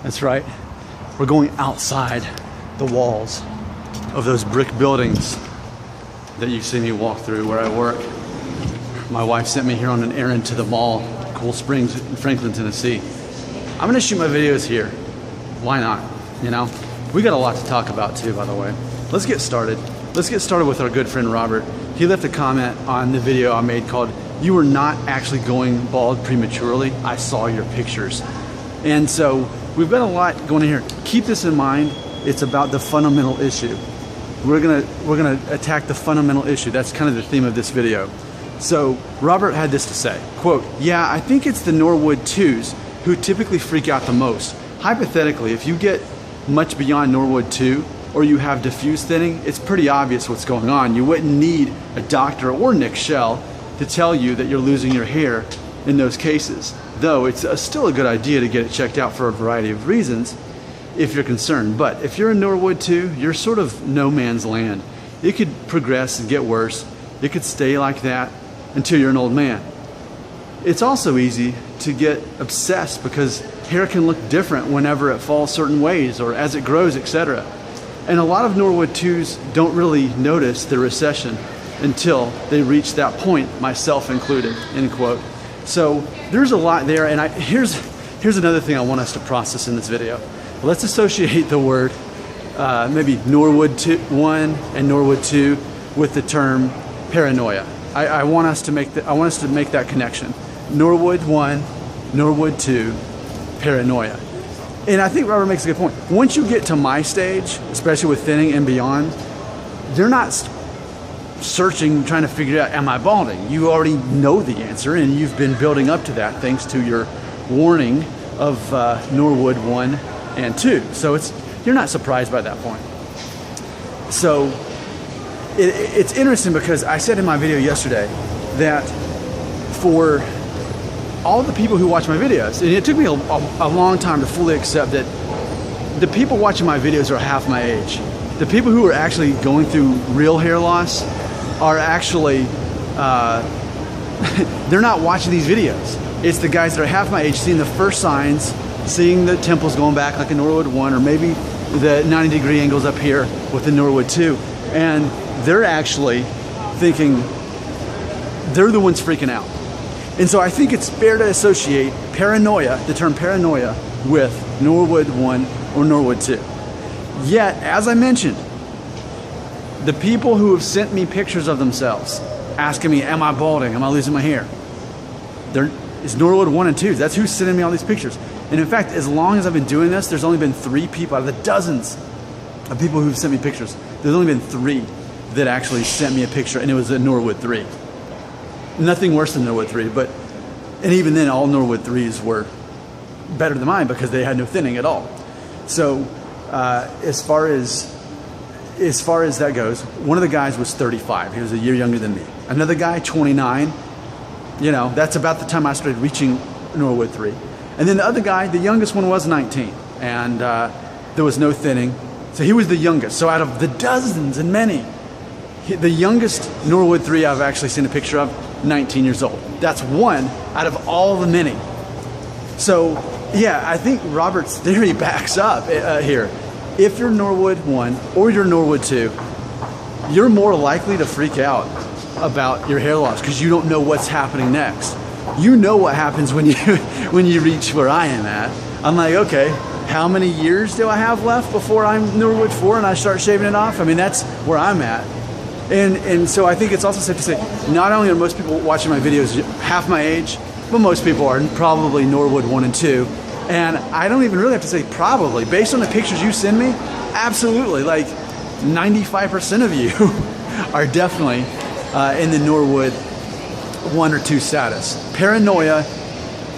That's right. We're going outside the walls of those brick buildings that you see me walk through where I work. My wife sent me here on an errand to the mall, Cool Springs in Franklin, Tennessee. I'm gonna shoot my videos here. Why not, you know? We got a lot to talk about too, by the way. Let's get started. Let's get started with our good friend Robert. He left a comment on the video I made called, "You were not actually going bald prematurely. I saw your pictures." And so we've got a lot going in here. Keep this in mind. It's about the fundamental issue. We're gonna attack the fundamental issue. That's kind of the theme of this video. So Robert had this to say, quote, "Yeah, I think it's the Norwood 2s who typically freak out the most. Hypothetically, if you get much beyond Norwood 2 or you have diffuse thinning, it's pretty obvious what's going on. You wouldn't need a doctor or Nick Shell to tell you that you're losing your hair in those cases. Though it's still a good idea to get it checked out for a variety of reasons if you're concerned. But if you're in Norwood 2, you're sort of no man's land. It could progress and get worse. It could stay like that until you're an old man. It's also easy to get obsessed because hair can look different whenever it falls certain ways or as it grows, etc. And a lot of Norwood 2s don't really notice the recession until they reach that point, myself included," end quote. So there's a lot there, and here's another thing I want us to process in this video. Let's associate the word maybe Norwood 1 and Norwood 2 with the term paranoia. I want us to make that connection. Norwood 1, Norwood 2, paranoia. And I think Robert makes a good point. Once you get to my stage, especially with thinning and beyond, you're not searching, trying to figure out, am I balding? You already know the answer, and you've been building up to that thanks to your warning of Norwood 1 and 2. So you're not surprised by that point. So it's interesting because I said in my video yesterday that for all the people who watch my videos, and it took me a long time to fully accept that the people watching my videos are half my age. The people who are actually going through real hair loss are actually, they're not watching these videos. It's the guys that are half my age seeing the first signs, seeing the temples going back like a Norwood 1 or maybe the 90-degree angles up here with the Norwood 2. And they're actually thinking they're the ones freaking out. And so I think it's fair to associate paranoia, the term paranoia, with Norwood 1 or Norwood 2. Yet, as I mentioned, the people who have sent me pictures of themselves asking me, am I balding? Am I losing my hair? It's Norwood 1 and 2. That's who's sending me all these pictures. And in fact, as long as I've been doing this, there's only been 3 people out of the dozens of people who've sent me pictures. There's only been 3 that actually sent me a picture, and it was a Norwood 3. Nothing worse than Norwood 3, and even then, all Norwood 3s were better than mine because they had no thinning at all. So as far as that goes, one of the guys was 35. He was a year younger than me. Another guy, 29. You know, that's about the time I started reaching Norwood 3. And then the other guy, the youngest one, was 19, and there was no thinning. So he was the youngest. So out of the dozens and many, the youngest Norwood 3 I've actually seen a picture of, 19 years old. That's one out of all the many. So yeah, I think Robert's theory backs up here. If you're Norwood 1 or you're Norwood 2, you're more likely to freak out about your hair loss because you don't know what's happening next. You know what happens when you reach where I am at. I'm like, okay, how many years do I have left before I'm Norwood 4 and I start shaving it off? I mean, that's where I'm at. And so I think it's also safe to say, not only are most people watching my videos half my age, but most people are probably Norwood 1 and 2. And I don't even really have to say probably. Based on the pictures you send me, absolutely. Like 95% of you are definitely in the Norwood 1 or 2 status. Paranoia,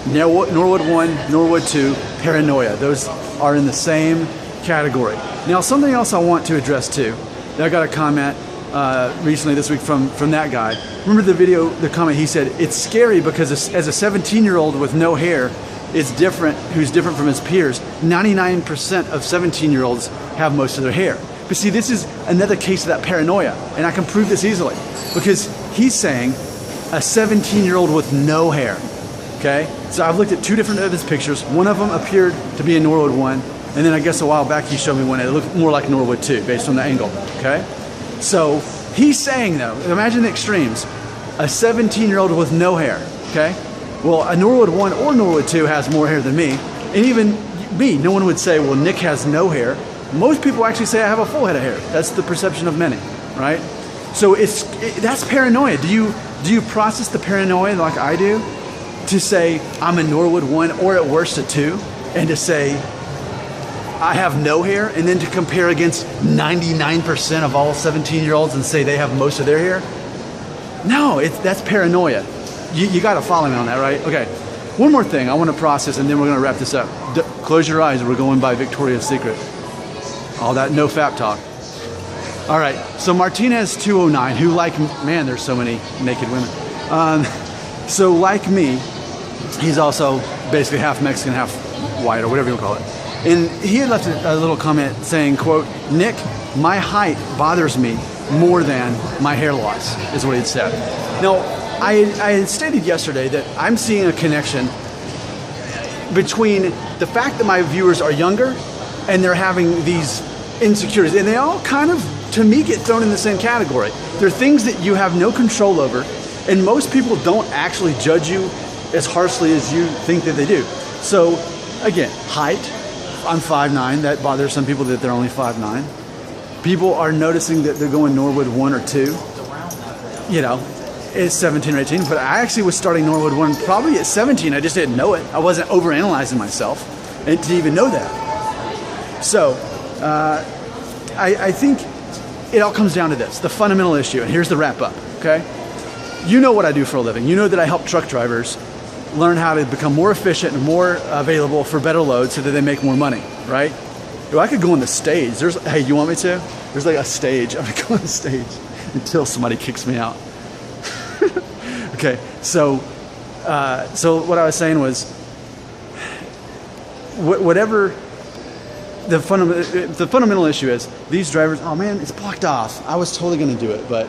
Norwood 1, Norwood 2, paranoia. Those are in the same category. Now, something else I want to address too. I got a comment recently this week from that guy. Remember the comment he said, it's scary because as a 17-year-old with no hair, it's different, who's different from his peers. 99% of 17-year-olds have most of their hair. But see, this is another case of that paranoia, and I can prove this easily because he's saying a 17-year-old with no hair, okay? So I've looked at 2 different of his pictures. One of them appeared to be a Norwood 1, and then I guess a while back he showed me one that looked more like Norwood 2 based on the angle, okay? So he's saying though, imagine the extremes. A 17-year-old with no hair, okay? Well, a Norwood 1 or Norwood 2 has more hair than me, and even me, no one would say, well, Nick has no hair. Most people actually say I have a full head of hair. That's the perception of many, right? So that's paranoia. Do you process the paranoia like I do? To say I'm a Norwood 1 or at worst a 2, and to say I have no hair, and then to compare against 99% of all 17-year-olds and say they have most of their hair? No, that's paranoia. You got to follow me on that, right? Okay. One more thing I want to process, and then we're going to wrap this up. Close your eyes. We're going by Victoria's Secret. All that no fap talk. All right. So Martinez 209, who like, man, there's so many naked women. So like me, he's also basically half Mexican, half white, or whatever you call it. And he had left a little comment saying, quote, Nick, my height bothers me more than my hair loss, is what he had said. Now, I had stated yesterday that I'm seeing a connection between the fact that my viewers are younger and they're having these insecurities. And they all kind of, to me, get thrown in the same category. They're things that you have no control over, and most people don't actually judge you as harshly as you think that they do. So, again, height. I'm 5'9". That bothers some people that they're only 5'9". People are noticing that they're going Norwood 1 or 2. You know, it's 17 or 18. But I actually was starting Norwood 1 probably at 17. I just didn't know it. I wasn't overanalyzing myself and to even know that. So, I think it all comes down to this, the fundamental issue. And here's the wrap up, okay? You know what I do for a living. You know that I help truck drivers learn how to become more efficient and more available for better loads so that they make more money, right? Well, I could go on the stage. Hey, you want me to? There's like a stage. I'm gonna go on the stage until somebody kicks me out. Okay, so what I was saying was, whatever the fundamental issue is, these drivers, oh man, it's blocked off. I was totally gonna do it, but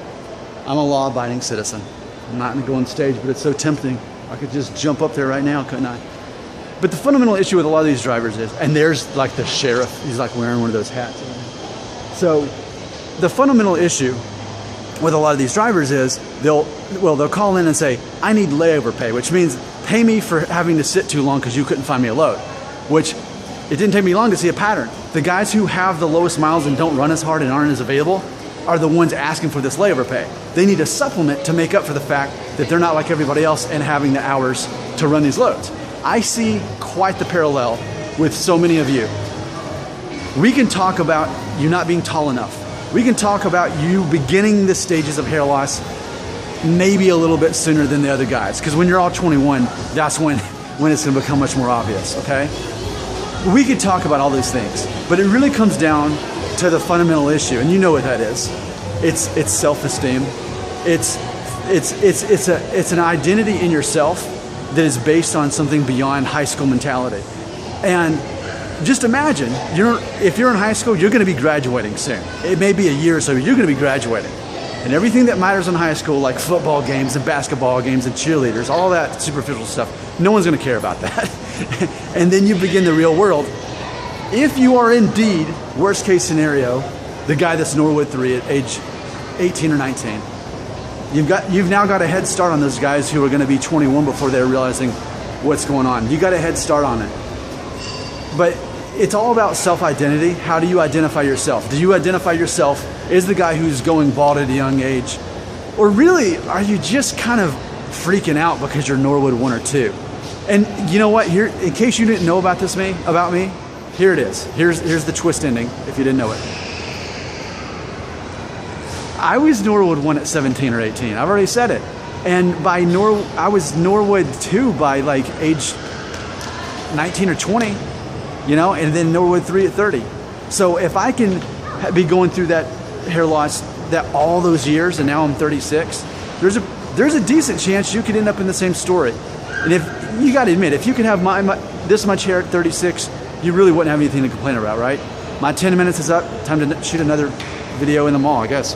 I'm a law-abiding citizen. I'm not gonna go on stage, but it's so tempting. I could just jump up there right now, couldn't I? But the fundamental issue with a lot of these drivers is, and there's like the sheriff, he's like wearing one of those hats. So the fundamental issue with a lot of these drivers is they'll call in and say, I need layover pay, which means pay me for having to sit too long because you couldn't find me a load, which it didn't take me long to see a pattern. The guys who have the lowest miles and don't run as hard and aren't as available are the ones asking for this layover pay. They need a supplement to make up for the fact that they're not like everybody else and having the hours to run these loads. I see quite the parallel with so many of you. We can talk about you not being tall enough. We can talk about you beginning the stages of hair loss maybe a little bit sooner than the other guys, because when you're all 21, that's when it's gonna become much more obvious, okay? We could talk about all these things, but it really comes down to the fundamental issue, and you know what that is. It's self-esteem. It's an identity in yourself that is based on something beyond high school mentality. And just imagine, if you're in high school, you're going to be graduating soon. It may be a year or so, you're going to be graduating. And everything that matters in high school, like football games and basketball games and cheerleaders, all that superficial stuff, no one's going to care about that. And then you begin the real world. If you are indeed, worst case scenario, the guy that's Norwood 3 at age 18 or 19, you've now got a head start on those guys who are going to be 21 before they're realizing what's going on. You got a head start on it. But it's all about self-identity. How do you identify yourself? Do you identify yourself as the guy who's going bald at a young age? Or really, are you just kind of freaking out because you're Norwood 1 or 2? And you know what? Here, in case you didn't know about me, here it is. Here's the twist ending, if you didn't know it. I was Norwood 1 at 17 or 18. I've already said it. And I was Norwood 2 by like age 19 or 20, you know, and then Norwood 3 at 30. So if I can be going through that hair loss that all those years and now I'm 36, there's a decent chance you could end up in the same story. And if you got to admit, if you can have this much hair at 36, you really wouldn't have anything to complain about, right? My 10 minutes is up. Time to shoot another video in the mall, I guess.